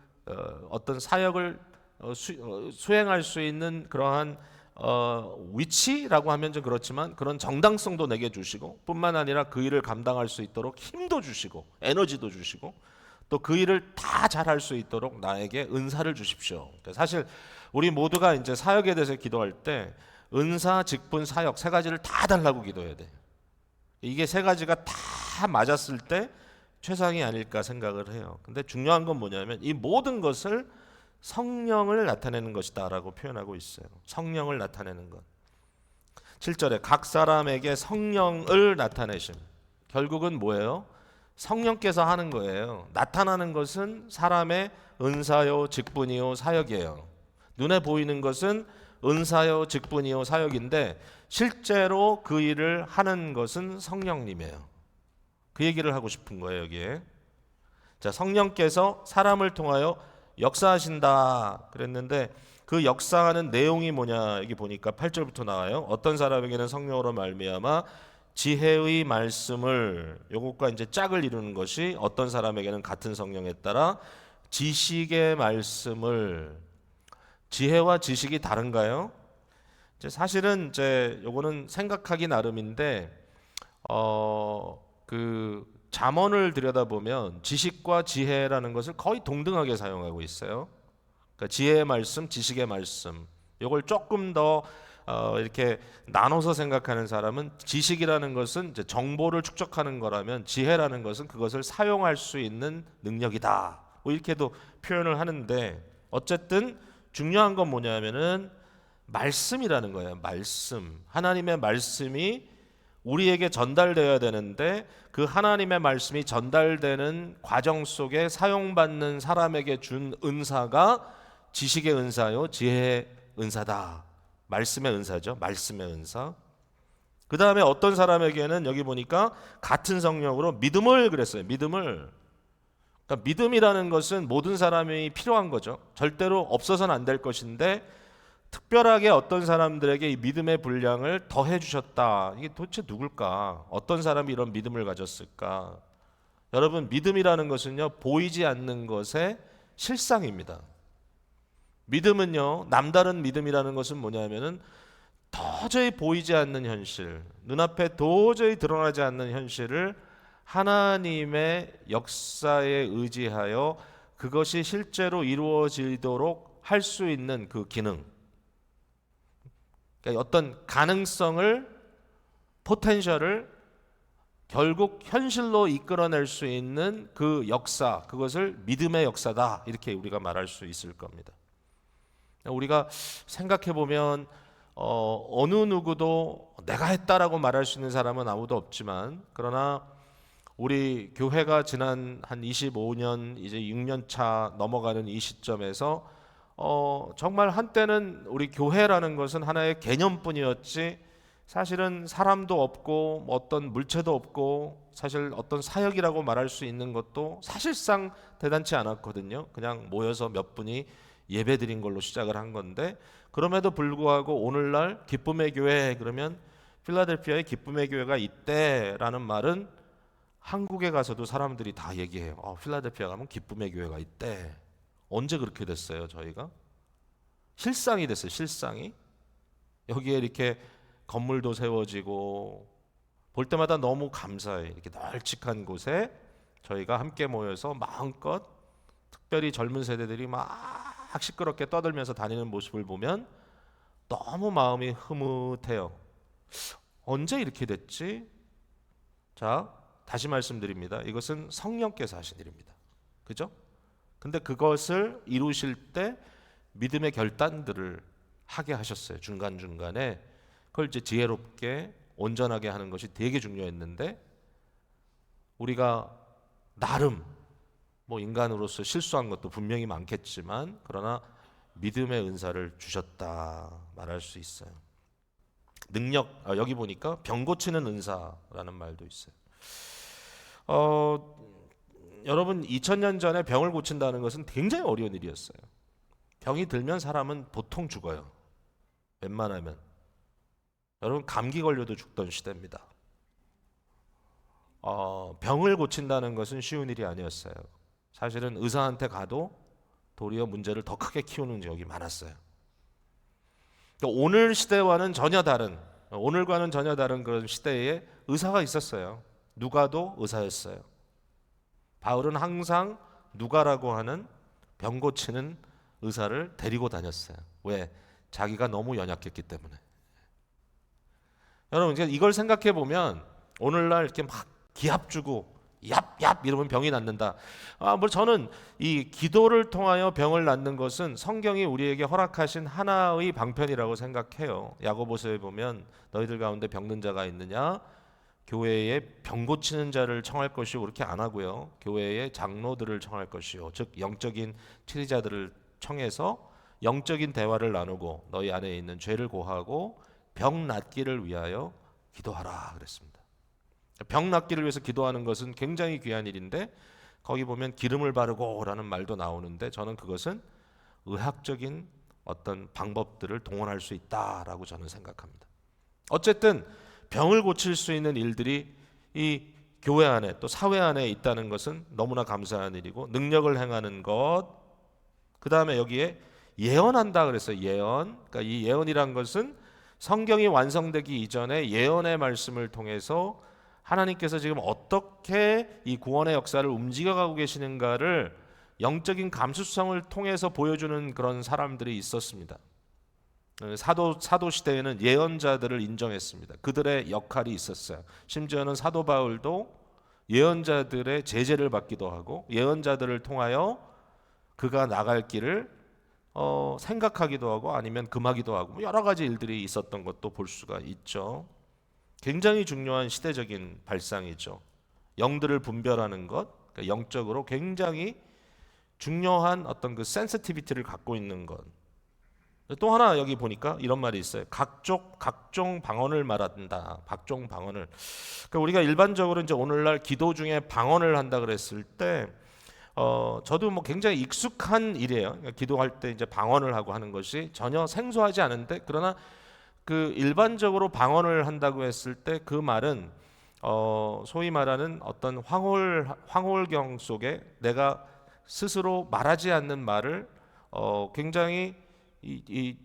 어떤 사역을 수행할 수 있는 그러한 위치라고 하면 좀 그렇지만 그런 정당성도 내게 주시고, 뿐만 아니라 그 일을 감당할 수 있도록 힘도 주시고 에너지도 주시고, 또 그 일을 다 잘할 수 있도록 나에게 은사를 주십시오. 사실 우리 모두가 이제 사역에 대해서 기도할 때 은사, 직분, 사역 세 가지를 다 달라고 기도해야 돼. 이게 세 가지가 다 맞았을 때 최상이 아닐까 생각을 해요. 근데 중요한 건 뭐냐면 이 모든 것을 성령을 나타내는 것이다라고 표현하고 있어요. 성령을 나타내는 것. 7절에 각 사람에게 성령을 나타내심. 결국은 뭐예요? 성령께서 하는 거예요. 나타나는 것은 사람의 은사요, 직분이요, 사역이에요. 눈에 보이는 것은 은사요, 직분이요, 사역인데 실제로 그 일을 하는 것은 성령님이에요. 그 얘기를 하고 싶은 거예요, 여기에. 자, 성령께서 사람을 통하여 역사하신다 그랬는데 그 역사하는 내용이 뭐냐, 여기 보니까 8절부터 나와요. 어떤 사람에게는 성령으로 말미암아 지혜의 말씀을, 요것과 이제 짝을 이루는 것이 어떤 사람에게는 같은 성령에 따라 지식의 말씀을. 지혜와 지식이 다른가요? 이제 사실은 이제 요거는 생각하기 나름인데 그 잠언을 들여다보면 지식과 지혜라는 것을 거의 동등하게 사용하고 있어요. 그러니까 지혜의 말씀, 지식의 말씀. 요걸 조금 더 이렇게 나눠서 생각하는 사람은 지식이라는 것은 이제 정보를 축적하는 거라면 지혜라는 것은 그것을 사용할 수 있는 능력이다. 뭐 이렇게도 표현을 하는데 어쨌든 중요한 건 뭐냐면은 말씀이라는 거예요. 말씀. 하나님의 말씀이 우리에게 전달되어야 되는데 그 하나님의 말씀이 전달되는 과정 속에 사용받는 사람에게 준 은사가 지식의 은사요, 지혜의 은사다. 말씀의 은사죠. 말씀의 은사. 그 다음에 어떤 사람에게는 여기 보니까 같은 성령으로 믿음을 그랬어요. 믿음을. 그러니까 믿음이라는 것은 모든 사람이 필요한 거죠. 절대로 없어서는 안 될 것인데 특별하게 어떤 사람들에게 이 믿음의 분량을 더해 주셨다. 이게 도대체 누굴까? 어떤 사람이 이런 믿음을 가졌을까? 여러분, 믿음이라는 것은요, 보이지 않는 것의 실상입니다. 믿음은요, 남다른 믿음이라는 것은 뭐냐면은 도저히 보이지 않는 현실, 눈앞에 도저히 드러나지 않는 현실을 하나님의 역사에 의지하여 그것이 실제로 이루어지도록 할 수 있는 그 기능, 그러니까 어떤 가능성을, 포텐셜을 결국 현실로 이끌어낼 수 있는 그 역사, 그것을 믿음의 역사다, 이렇게 우리가 말할 수 있을 겁니다. 우리가 생각해 보면 어느 누구도 내가 했다라고 말할 수 있는 사람은 아무도 없지만, 그러나 우리 교회가 지난 한 25년, 이제 6년 차 넘어가는 이 시점에서 정말 한때는 우리 교회라는 것은 하나의 개념뿐이었지 사실은 사람도 없고 어떤 물체도 없고 사실 어떤 사역이라고 말할 수 있는 것도 사실상 대단치 않았거든요. 그냥 모여서 몇 분이 예배드린 걸로 시작을 한 건데, 그럼에도 불구하고 오늘날 기쁨의 교회 그러면 필라델피아에 기쁨의 교회가 있대라는 말은 한국에 가서도 사람들이 다 얘기해요. 필라델피아 가면 기쁨의 교회가 있대. 언제 그렇게 됐어요? 저희가 실상이 됐어요. 실상이. 여기에 이렇게 건물도 세워지고 볼 때마다 너무 감사해. 이렇게 널찍한 곳에 저희가 함께 모여서 마음껏, 특별히 젊은 세대들이 막 막 시끄럽게 떠들면서 다니는 모습을 보면 너무 마음이 흐뭇해요. 언제 이렇게 됐지? 자, 다시 말씀드립니다. 이것은 성령께서 하신 일입니다. 그죠? 근데 그것을 이루실 때 믿음의 결단들을 하게 하셨어요. 중간중간에. 그걸 이제 지혜롭게 온전하게 하는 것이 되게 중요했는데, 우리가 나름 뭐 인간으로서 실수한 것도 분명히 많겠지만, 그러나 믿음의 은사를 주셨다 말할 수 있어요. 능력, 여기 보니까 병 고치는 은사라는 말도 있어요. 여러분 2000년 전에 병을 고친다는 것은 굉장히 어려운 일이었어요. 병이 들면 사람은 보통 죽어요. 웬만하면. 여러분 감기 걸려도 죽던 시대입니다. 병을 고친다는 것은 쉬운 일이 아니었어요. 사실은 의사한테 가도 도리어 문제를 더 크게 키우는 적이 많았어요. 그러니까 오늘과는 전혀 다른 그런 시대에 의사가 있었어요. 누가도 의사였어요. 바울은 항상 누가라고 하는 병 고치는 의사를 데리고 다녔어요. 왜? 자기가 너무 연약했기 때문에. 여러분 이걸 생각해 보면 오늘날 이렇게 막 기합 주고 얍얍 이러면 병이 낫는다. 뭐 저는 이 기도를 통하여 병을 낫는 것은 성경이 우리에게 허락하신 하나의 방편이라고 생각해요. 야고보서에 보면 너희들 가운데 병든 자가 있느냐? 교회에 병 고치는 자를 청할 것이요 그렇게 안 하고요. 교회의 장로들을 청할 것이요. 즉 영적인 치리자들을 청해서 영적인 대화를 나누고 너희 안에 있는 죄를 고하고 병 낫기를 위하여 기도하라 그랬습니다. 병 낫기를 위해서 기도하는 것은 굉장히 귀한 일인데 거기 보면 기름을 바르고라는 말도 나오는데 저는 그것은 의학적인 어떤 방법들을 동원할 수 있다라고 저는 생각합니다. 어쨌든 병을 고칠 수 있는 일들이 이 교회 안에 또 사회 안에 있다는 것은 너무나 감사한 일이고 능력을 행하는 것, 그 다음에 여기에 예언한다 그랬어요. 예언. 그러니까 이 예언이란 것은 성경이 완성되기 이전에 예언의 말씀을 통해서 하나님께서 지금 어떻게 이 구원의 역사를 움직여가고 계시는가를 영적인 감수성을 통해서 보여주는 그런 사람들이 있었습니다. 사도 시대에는 예언자들을 인정했습니다. 그들의 역할이 있었어요. 심지어는 사도 바울도 예언자들의 제재를 받기도 하고 예언자들을 통하여 그가 나갈 길을 생각하기도 하고 아니면 금하기도 하고 여러 가지 일들이 있었던 것도 볼 수가 있죠. 굉장히 중요한 시대적인 발상이죠. 영들을 분별하는 것, 그러니까 영적으로 굉장히 중요한 어떤 그 센시티비티를 갖고 있는 것. 또 하나 여기 보니까 이런 말이 있어요. 각종 방언을 말한다. 각종 방언을. 그러니까 우리가 일반적으로 이제 오늘날 기도 중에 방언을 한다 그랬을 때, 저도 뭐 굉장히 익숙한 일이에요. 그러니까 기도할 때 이제 방언을 하고 하는 것이 전혀 생소하지 않은데, 그러나 그 일반적으로 방언을 한다고 했을 때 그 말은 소위 말하는 어떤 황홀경 속에 내가 스스로 말하지 않는 말을 굉장히 이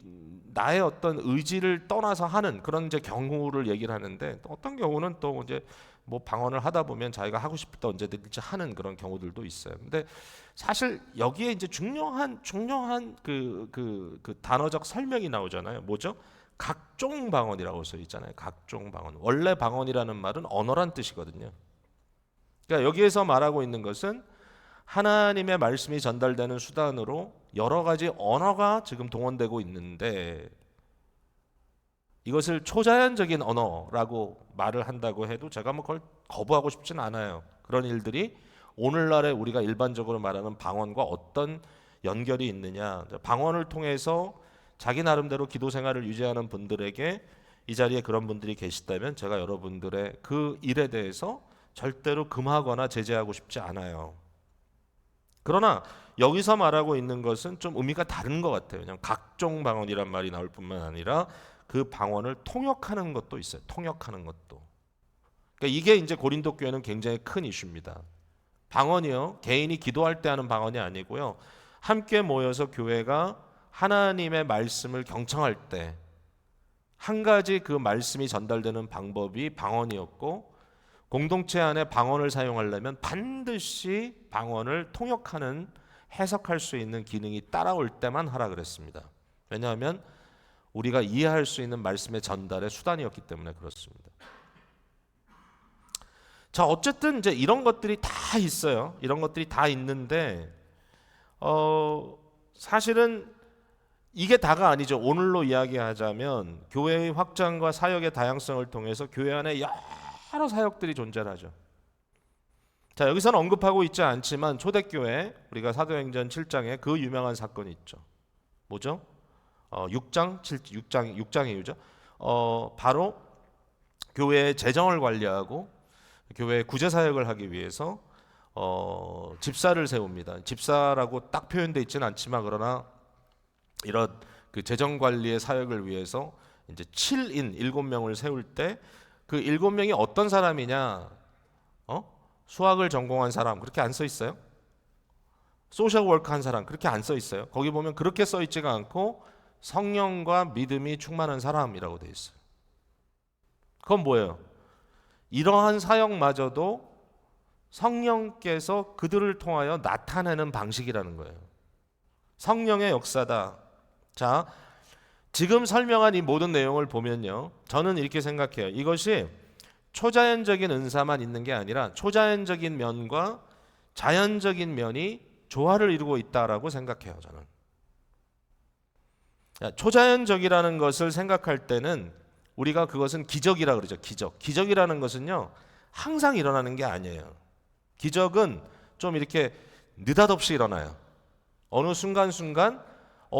나의 어떤 의지를 떠나서 하는 그런 이제 경우를 얘기를 하는데 어떤 경우는 또 이제 뭐 방언을 하다 보면 자기가 하고 싶을 때 언제든지 하는 그런 경우들도 있어요. 근데 사실 여기에 이제 중요한 그 단어적 설명이 나오잖아요. 뭐죠? 각종 방언이라고 써 있잖아요. 각종 방언. 원래 방언이라는 말은 언어란 뜻이거든요. 그러니까 여기에서 말하고 있는 것은 하나님의 말씀이 전달되는 수단으로 여러 가지 언어가 지금 동원되고 있는데 이것을 초자연적인 언어라고 말을 한다고 해도 제가 뭐 그걸 거부하고 싶진 않아요. 그런 일들이 오늘날에 우리가 일반적으로 말하는 방언과 어떤 연결이 있느냐. 방언을 통해서 자기 나름대로 기도 생활을 유지하는 분들에게 이 자리에 그런 분들이 계시다면 제가 여러분들의 그 일에 대해서 절대로 금하거나 제재하고 싶지 않아요. 그러나 여기서 말하고 있는 것은 좀 의미가 다른 것 같아요. 그냥 각종 방언이란 말이 나올 뿐만 아니라 그 방언을 통역하는 것도 있어요. 통역하는 것도. 그러니까 이게 이제 고린도 교회는 굉장히 큰 이슈입니다. 방언이요, 개인이 기도할 때 하는 방언이 아니고요. 함께 모여서 교회가 하나님의 말씀을 경청할 때 한 가지 그 말씀이 전달되는 방법이 방언이었고 공동체 안에 방언을 사용하려면 반드시 방언을 통역하는 해석할 수 있는 기능이 따라올 때만 하라 그랬습니다. 왜냐하면 우리가 이해할 수 있는 말씀의 전달의 수단이었기 때문에 그렇습니다. 자, 어쨌든 이제 이런 것들이 다 있어요. 이런 것들이 다 있는데 사실은 이게 다가 아니죠. 오늘로 이야기하자면 교회의 확장과 사역의 다양성을 통해서 교회 안에 여러 사역들이 존재하죠. 자, 여기서는 언급하고 있지 않지만 초대교회, 우리가 사도행전 7장에 그 유명한 사건이 있죠. 뭐죠? 6장이죠. 바로 교회의 재정을 관리하고 교회의 구제 사역을 하기 위해서 집사를 세웁니다. 집사라고 딱 표현되어 있지는 않지만 그러나 이런 그 재정 관리의 사역을 위해서 이제 7인 7명을 세울 때 그 7명이 어떤 사람이냐? 수학을 전공한 사람 그렇게 안 써 있어요? 소셜 워크 한 사람 그렇게 안 써 있어요? 거기 보면 그렇게 써 있지가 않고 성령과 믿음이 충만한 사람이라고 되어 있어요. 그건 뭐예요? 이러한 사역마저도 성령께서 그들을 통하여 나타내는 방식이라는 거예요. 성령의 역사다. 자, 지금 설명한 이 모든 내용을 보면요, 저는 이렇게 생각해요. 이것이 초자연적인 은사만 있는 게 아니라 초자연적인 면과 자연적인 면이 조화를 이루고 있다라고 생각해요. 저는 초자연적이라는 것을 생각할 때는 우리가 그것은 기적이라 그러죠. 기적이라는 것은요 항상 일어나는 게 아니에요. 기적은 좀 이렇게 느닷없이 일어나요. 어느 순간순간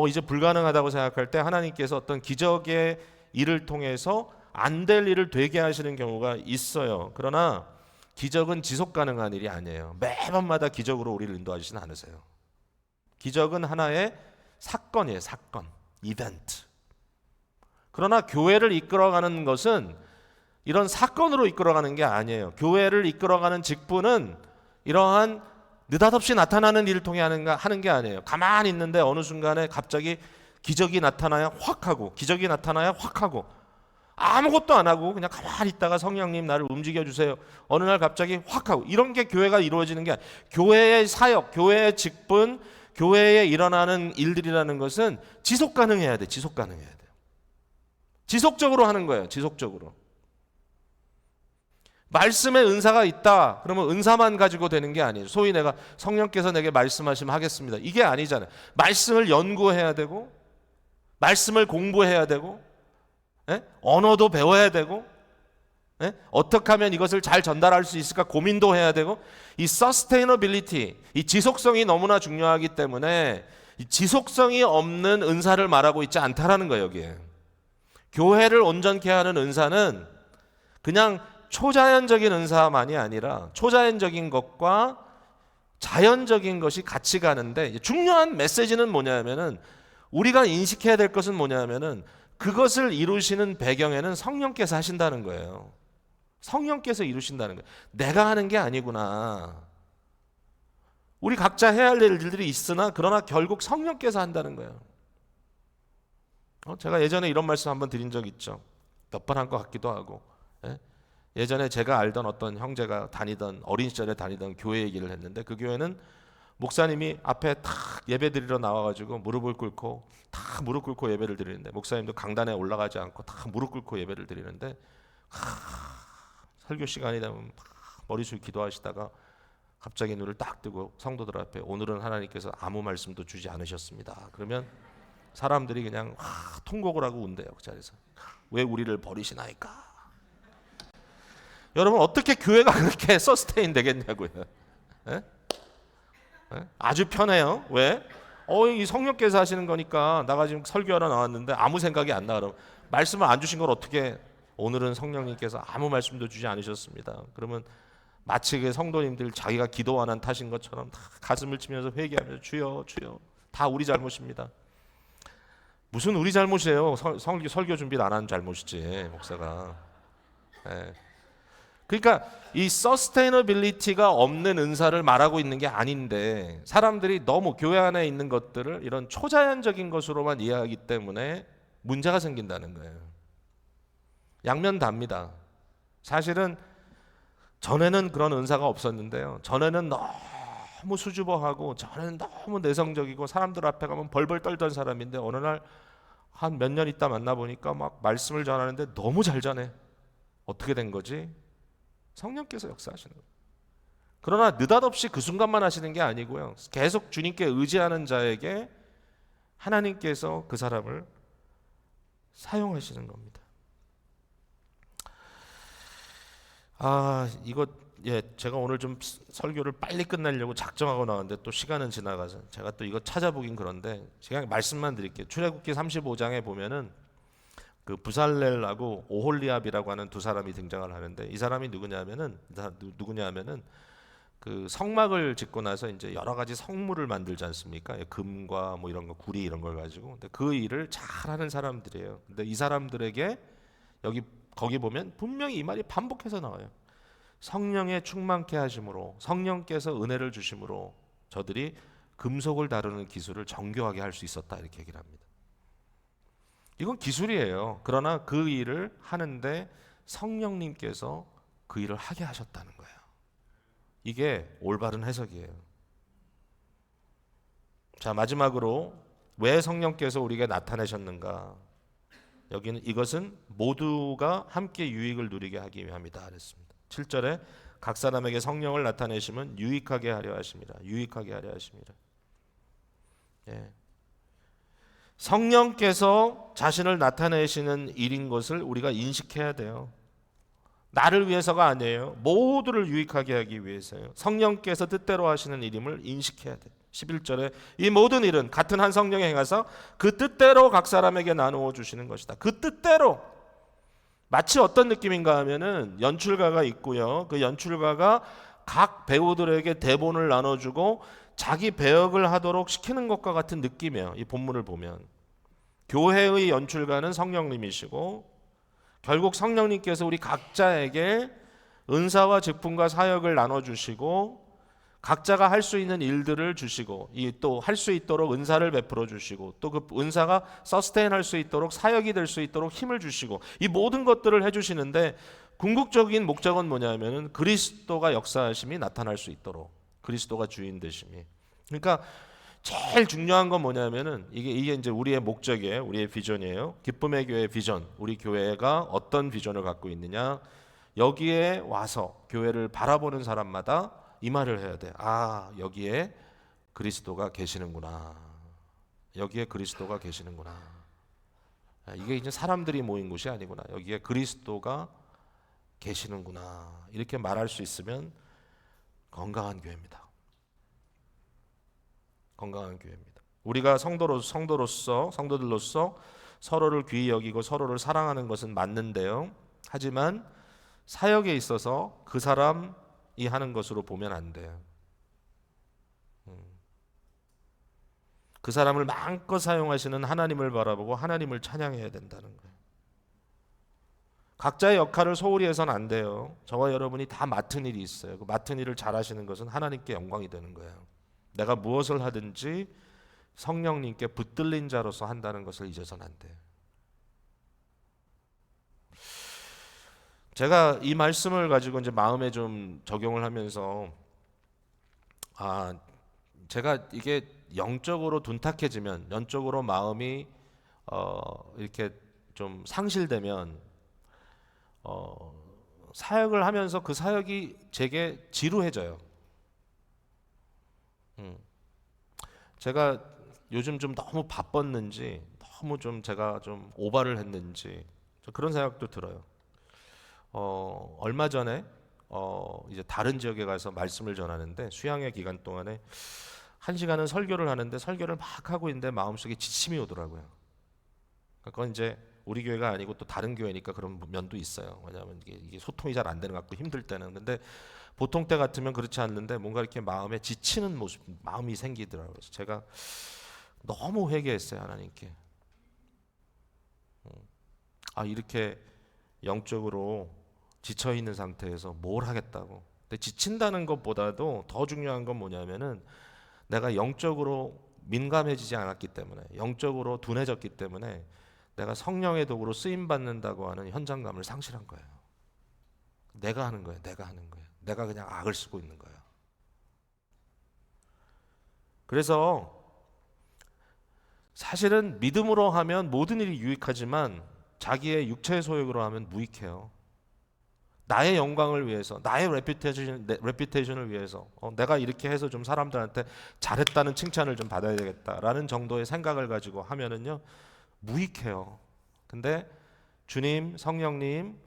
이제 불가능하다고 생각할 때 하나님께서 어떤 기적의 일을 통해서 안 될 일을 되게 하시는 경우가 있어요. 그러나 기적은 지속 가능한 일이 아니에요. 매번마다 기적으로 우리를 인도하시진 않으세요. 기적은 하나의 사건이에요. 사건, 이벤트. 그러나 교회를 이끌어가는 것은 이런 사건으로 이끌어가는 게 아니에요. 교회를 이끌어가는 직분은 이러한 느닷없이 나타나는 일을 통해 하는 게 아니에요. 가만히 있는데 어느 순간에 갑자기 기적이 나타나야 확 하고, 기적이 나타나야 확 하고, 아무것도 안 하고 그냥 가만히 있다가 성령님 나를 움직여 주세요. 어느 날 갑자기 확 하고, 이런 게 교회가 이루어지는 게 아니에요. 교회의 사역, 교회의 직분, 교회에 일어나는 일들이라는 것은 지속 가능해야 돼. 지속 가능해야 돼. 지속적으로 하는 거예요. 지속적으로. 말씀의 은사가 있다. 그러면 은사만 가지고 되는 게 아니에요. 소위 내가 성령께서 내게 말씀하시면 하겠습니다. 이게 아니잖아요. 말씀을 연구해야 되고, 말씀을 공부해야 되고, 언어도 배워야 되고, 어떻게 하면 이것을 잘 전달할 수 있을까 고민도 해야 되고, 이 sustainability, 이 지속성이 너무나 중요하기 때문에 이 지속성이 없는 은사를 말하고 있지 않다라는 거예요. 여기에 교회를 온전케 하는 은사는 그냥 초자연적인 은사만이 아니라 초자연적인 것과 자연적인 것이 같이 가는데, 중요한 메시지는 뭐냐면은, 우리가 인식해야 될 것은 뭐냐면은, 그것을 이루시는 배경에는 성령께서 하신다는 거예요. 성령께서 이루신다는 거예요. 내가 하는 게 아니구나. 우리 각자 해야 할 일들이 있으나 그러나 결국 성령께서 한다는 거예요. 제가 예전에 이런 말씀 한번 드린 적 있죠. 몇 번 한 것 같기도 하고. 예전에 제가 알던 어떤 형제가 다니던, 어린 시절에 다니던 교회 얘기를 했는데, 그 교회는 목사님이 앞에 탁 예배 드리러 나와가지고 무릎을 꿇고 예배를 드리는데, 목사님도 강단에 올라가지 않고 다 무릎 꿇고 예배를 드리는데, 설교 시간이 되면 머리 숙이고 기도하시다가 갑자기 눈을 딱 뜨고 성도들 앞에, 오늘은 하나님께서 아무 말씀도 주지 않으셨습니다. 그러면 사람들이 그냥 통곡을 하고 운대요. 그 자리에서. 왜 우리를 버리시나이까? 여러분, 어떻게 교회가 그렇게 서스테인 되겠냐고요. 아주 편해요. 왜? 이 성령께서 하시는 거니까, 나가 지금 설교하러 나왔는데 아무 생각이 안 나. 그러면 말씀을 안 주신 걸 어떻게, 오늘은 성령님께서 아무 말씀도 주지 않으셨습니다. 그러면 마치 그 성도님들 자기가 기도 안 한 탓인 것처럼 다 가슴을 치면서 회개하면서, 주여 주여, 다 우리 잘못입니다. 무슨 우리 잘못이에요? 설교 준비를 안 한 잘못이지, 목사가. 그러니까 이 서스테이너빌리티가 없는 은사를 말하고 있는 게 아닌데, 사람들이 너무 교회 안에 있는 것들을 이런 초자연적인 것으로만 이해하기 때문에 문제가 생긴다는 거예요. 양면답니다. 사실은 전에는 그런 은사가 없었는데요, 전에는 너무 수줍어하고 저는 너무 내성적이고 사람들 앞에 가면 벌벌 떨던 사람인데 어느 날 한 몇 년 있다 만나보니까 막 말씀을 전하는데 너무 잘 전해. 어떻게 된 거지? 성령께서 역사하시는 거예요. 그러나 느닷없이 그 순간만 하시는 게 아니고요. 계속 주님께 의지하는 자에게 하나님께서 그 사람을 사용하시는 겁니다. 이거 제가 오늘 좀 설교를 빨리 끝내려고 작정하고 나왔는데 또 시간은 지나가서 제가 또 이거 찾아보긴 그런데 제가 말씀만 드릴게요. 출애굽기 35장에 보면은 그 부살렐하고 오홀리압이라고 하는 두 사람이 등장을 하는데 이 사람이 누구냐면은 그 성막을 짓고 나서 이제 여러 가지 성물을 만들지 않습니까? 금과 뭐 이런 거 구리 이런 걸 가지고 근데 그 일을 잘하는 사람들이에요. 근데 이 사람들에게 거기 보면 분명히 이 말이 반복해서 나와요. 성령의 충만케 하심으로 성령께서 은혜를 주심으로 저들이 금속을 다루는 기술을 정교하게 할 수 있었다 이렇게 얘기를 합니다. 이건 기술이에요. 그러나 그 일을 하는데 성령님께서 그 일을 하게 하셨다는 거예요. 이게 올바른 해석이에요. 자, 마지막으로 왜 성령께서 우리에게 나타내셨는가? 여기는 이것은 모두가 함께 유익을 누리게 하기 위함이다 그랬습니다. 7절에 각 사람에게 성령을 나타내시면 유익하게 하려 하십니다. 유익하게 하려 하십니다. 성령께서 자신을 나타내시는 일인 것을 우리가 인식해야 돼요. 나를 위해서가 아니에요. 모두를 유익하게 하기 위해서요. 성령께서 뜻대로 하시는 일임을 인식해야 돼요. 11절에 이 모든 일은 같은 한 성령이 행하사 그 뜻대로 각 사람에게 나누어 주시는 것이다. 그 뜻대로. 마치 어떤 느낌인가 하면은 연출가가 있고요. 그 연출가가 각 배우들에게 대본을 나눠주고 자기 배역을 하도록 시키는 것과 같은 느낌이에요. 이 본문을 보면 교회의 연출가는 성령님이시고 결국 성령님께서 우리 각자에게 은사와 직분과 사역을 나눠주시고 각자가 할 수 있는 일들을 주시고 또 할 수 있도록 은사를 베풀어 주시고 또 그 은사가 서스테인 할 수 있도록 사역이 될 수 있도록 힘을 주시고 이 모든 것들을 해주시는데 궁극적인 목적은 뭐냐면은 그리스도가 역사하심이 나타날 수 있도록 그리스도가 주인 되심이. 그러니까 제일 중요한 건 뭐냐면은 이게 이제 우리의 목적이에요. 우리의 비전이에요. 기쁨의 교회 비전. 우리 교회가 어떤 비전을 갖고 있느냐? 여기에 와서 교회를 바라보는 사람마다 이 말을 해야 돼. 여기에 그리스도가 계시는구나. 여기에 그리스도가 계시는구나. 이게 이제 사람들이 모인 곳이 아니구나. 여기에 그리스도가 계시는구나. 이렇게 말할 수 있으면 건강한 교회입니다. 건강한 교회입니다. 우리가 성도들로서 서로를 귀히 여기고 서로를 사랑하는 것은 맞는데요. 하지만 사역에 있어서 그 사람이 하는 것으로 보면 안 돼요. 그 사람을 마음껏 사용하시는 하나님을 바라보고 하나님을 찬양해야 된다는 거예요. 각자의 역할을 소홀히 해서는 안 돼요. 저와 여러분이 다 맡은 일이 있어요. 그 맡은 일을 잘 하시는 것은 하나님께 영광이 되는 거예요. 내가 무엇을 하든지 성령님께 붙들린 자로서 한다는 것을 잊어서는 안 돼요. 제가 이 말씀을 가지고 이제 마음에 좀 적용을 하면서 제가 이게 영적으로 둔탁해지면 영적으로 마음이 이렇게 좀 상실되면 사역을 하면서 그 사역이 제게 지루해져요. 제가 요즘 좀 너무 바빴는지 너무 좀 제가 좀 오바를 했는지 그런 생각도 들어요. 얼마 전에 이제 다른 지역에 가서 말씀을 전하는데 수양회 기간 동안에 1시간은 설교를 하는데 설교를 막 하고 있는데 마음속에 지침이 오더라고요. 그건 이제 우리 교회가 아니고 또 다른 교회니까 그런 면도 있어요. 왜냐하면 이게 소통이 잘 안 되는 것 같고 힘들 때는. 근데 보통 때 같으면 그렇지 않는데 뭔가 이렇게 마음에 지치는 모습, 마음이 생기더라고요. 그래서 제가 너무 회개했어요, 하나님께. 이렇게 영적으로 지쳐 있는 상태에서 뭘 하겠다고. 근데 지친다는 것보다도 더 중요한 건 뭐냐면은 내가 영적으로 민감해지지 않았기 때문에, 영적으로 둔해졌기 때문에 내가 성령의 도구로 쓰임 받는다고 하는 현장감을 상실한 거예요. 내가 하는 거예요. 내가 그냥 악을 쓰고 있는 거예요. 그래서 사실은 믿음으로 하면 모든 일이 유익하지만 자기의 육체의 소욕으로 하면 무익해요. 나의 영광을 위해서, 나의 레퓨테이션을 위해서, 내가 이렇게 해서 좀 사람들한테 잘했다는 칭찬을 좀 받아야 되겠다라는 정도의 생각을 가지고 하면은요 무익해요. 근데 주님, 성령님,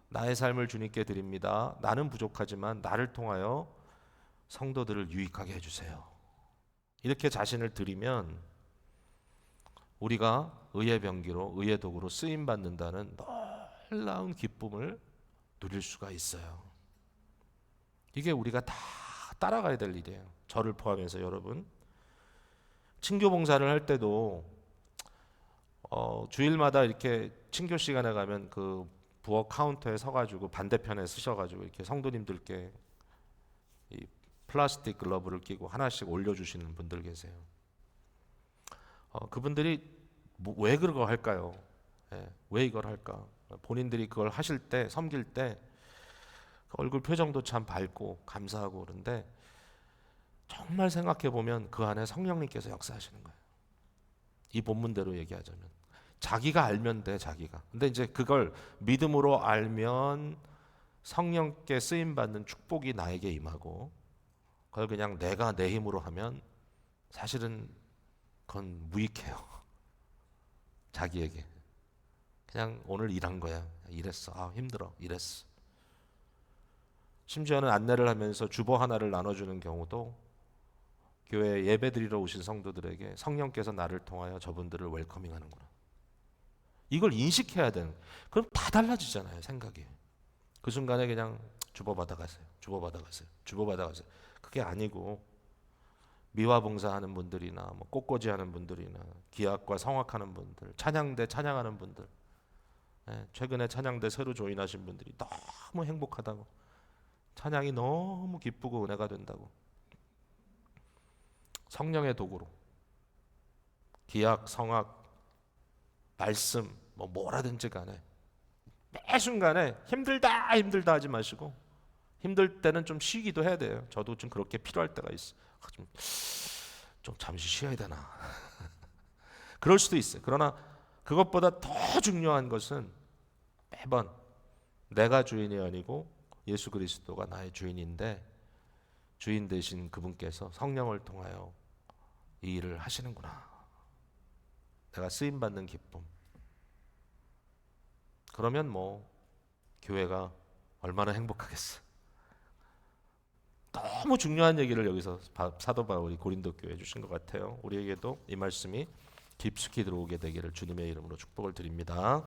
나의 삶을 주님께 드립니다. 나는 부족하지만 나를 통하여 성도들을 유익하게 해주세요. 이렇게 자신을 드리면 우리가 의의 병기로, 의의 도구로 쓰임 받는다는 놀라운 기쁨을 누릴 수가 있어요. 이게 우리가 다 따라가야 될 일이에요. 저를 포함해서 여러분. 친교 봉사를 할 때도 주일마다 이렇게 친교 시간에 가면 그 부엌 카운터에 서가지고 반대편에 서셔가지고 이렇게 성도님들께 이 플라스틱 글러브를 끼고 하나씩 올려주시는 분들 계세요. 그분들이 왜 그거 할까요? 왜 이걸 할까? 본인들이 그걸 하실 때, 섬길 때 얼굴 표정도 참 밝고 감사하고 그런데 정말 생각해 보면 그 안에 성령님께서 역사하시는 거예요. 이 본문대로 얘기하자면 자기가 알면 돼, 자기가. 근데 이제 그걸 믿음으로 알면 성령께 쓰임 받는 축복이 나에게 임하고, 그걸 그냥 내가 내 힘으로 하면 사실은 그건 무익해요. 자기에게. 그냥 오늘 일한 거야. 일했어. 힘들어. 일했어. 심지어는 안내를 하면서 주보 하나를 나눠주는 경우도 교회 예배드리러 오신 성도들에게 성령께서 나를 통하여 저분들을 웰커밍하는구나. 이걸 인식해야 되는. 그럼 다 달라지잖아요, 생각이. 그 순간에 그냥 주보 받아가세요. 주보 받아가세요. 주보 받아가세요. 그게 아니고 미화 봉사하는 분들이나 뭐 꽃꽂이 하는 분들이나 기악과 성악하는 분들, 찬양대 찬양하는 분들, 최근에 찬양대 새로 조인하신 분들이 너무 행복하다고, 찬양이 너무 기쁘고 은혜가 된다고, 성령의 도구로 기악, 성악, 말씀 뭐라든지 간에 매 순간에 힘들다 하지 마시고, 힘들 때는 좀 쉬기도 해야 돼요. 저도 좀 그렇게 필요할 때가 있어. 좀 잠시 쉬어야 되나. 그럴 수도 있어요. 그러나 그것보다 더 중요한 것은 매번 내가 주인이 아니고 예수 그리스도가 나의 주인인데, 주인 되신 그분께서 성령을 통하여 이 일을 하시는구나. 내가 쓰임 받는 기쁨. 그러면 뭐 교회가 얼마나 행복하겠어. 너무 중요한 얘기를 여기서 사도 바울이 고린도 교회에 주신 것 같아요. 우리에게도 이 말씀이 깊숙이 들어오게 되기를 주님의 이름으로 축복을 드립니다.